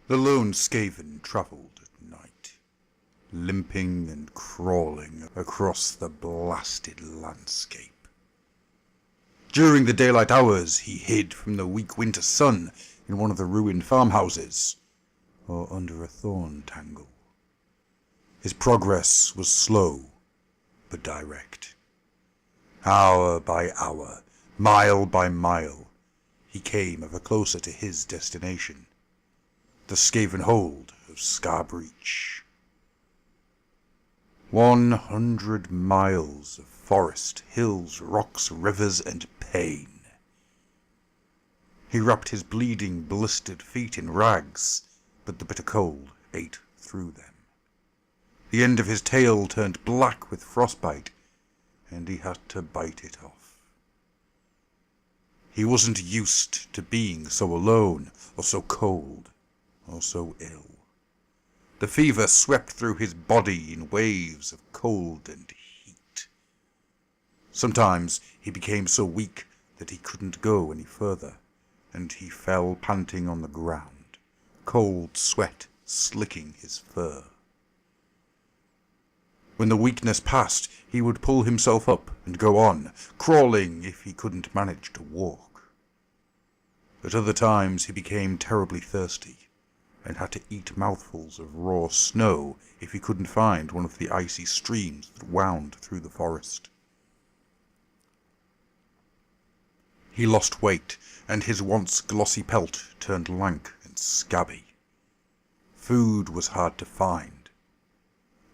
The Lone Skaven travelled at night, limping and crawling across the blasted landscape. During the daylight hours, he hid from the weak winter sun in one of the ruined farmhouses, or under a thorn tangle. His progress was slow, but direct. Hour by hour, mile by mile, he came ever closer to his destination, the Skaven hold of Scarbreach. 100 miles of forest, hills, rocks, rivers, and pain. He wrapped his bleeding, blistered feet in rags, but the bitter cold ate through them. The end of his tail turned black with frostbite, and he had to bite it off. He wasn't used to being so alone, or so cold, or so ill. The fever swept through his body in waves of cold and heat. Sometimes he became so weak that he couldn't go any further, and he fell panting on the ground, cold sweat slicking his fur. When the weakness passed, he would pull himself up and go on, crawling if he couldn't manage to walk. At other times he became terribly thirsty, and had to eat mouthfuls of raw snow if he couldn't find one of the icy streams that wound through the forest. He lost weight, and his once glossy pelt turned lank and scabby. Food was hard to find.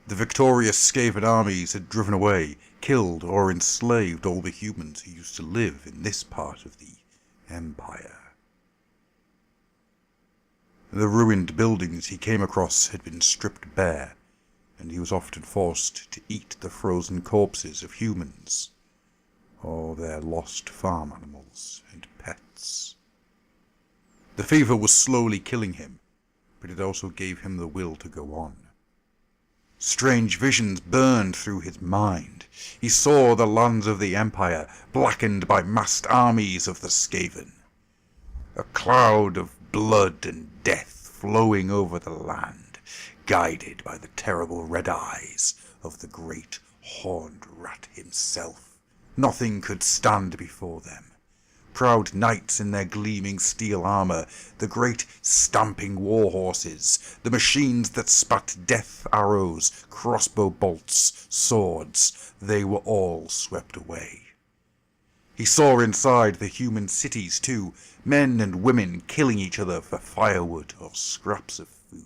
The victorious Skaven armies had driven away, killed or enslaved all the humans who used to live in this part of the Empire. The ruined buildings he came across had been stripped bare, and he was often forced to eat the frozen corpses of humans, or their lost farm animals and pets. The fever was slowly killing him, but it also gave him the will to go on. Strange visions burned through his mind. He saw the lands of the Empire blackened by massed armies of the Skaven. A cloud of blood and death flowing over the land, guided by the terrible red eyes of the great horned rat himself. Nothing could stand before them. Proud knights in their gleaming steel armor, the great stamping war horses, the machines that spat death arrows, crossbow bolts, swords, they were all swept away. He saw inside the human cities too, men and women killing each other for firewood or scraps of food.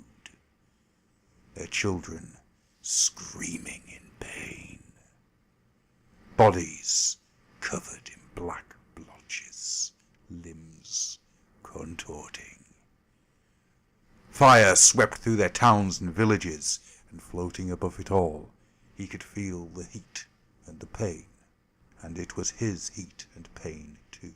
Their children screaming in pain. Bodies covered in black blotches, limbs contorting. Fire swept through their towns and villages, and floating above it all, he could feel the heat and the pain, and it was his heat and pain too.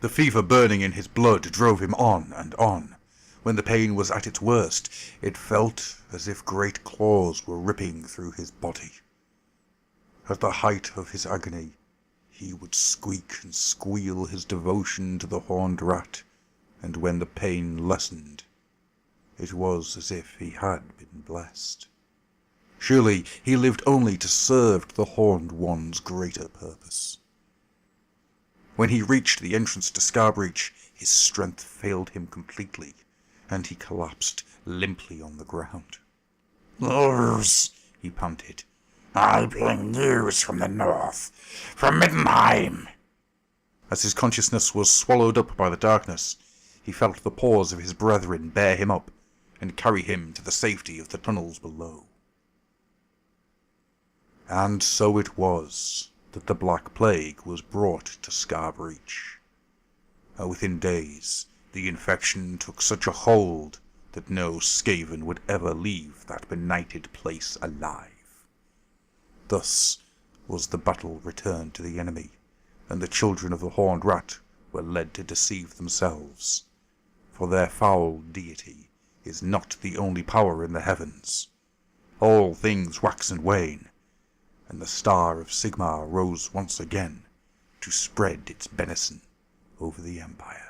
The fever burning in his blood drove him on and on. When the pain was at its worst, it felt as if great claws were ripping through his body. At the height of his agony, he would squeak and squeal his devotion to the horned rat, and when the pain lessened, it was as if he had been blessed. Surely he lived only to serve the Horned One's greater purpose. When he reached the entrance to Scarbreach, his strength failed him completely, and he collapsed limply on the ground. "News," he panted. "I bring news from the north, from Middenheim." As his consciousness was swallowed up by the darkness, he felt the paws of his brethren bear him up and carry him to the safety of the tunnels below. And so it was that the Black Plague was brought to Scarbreach. Within days, the infection took such a hold that no Skaven would ever leave that benighted place alive. Thus was the battle returned to the enemy, and the children of the Horned Rat were led to deceive themselves. For their foul deity is not the only power in the heavens. All things wax and wane, and the star of Sigmar rose once again to spread its benison over the Empire.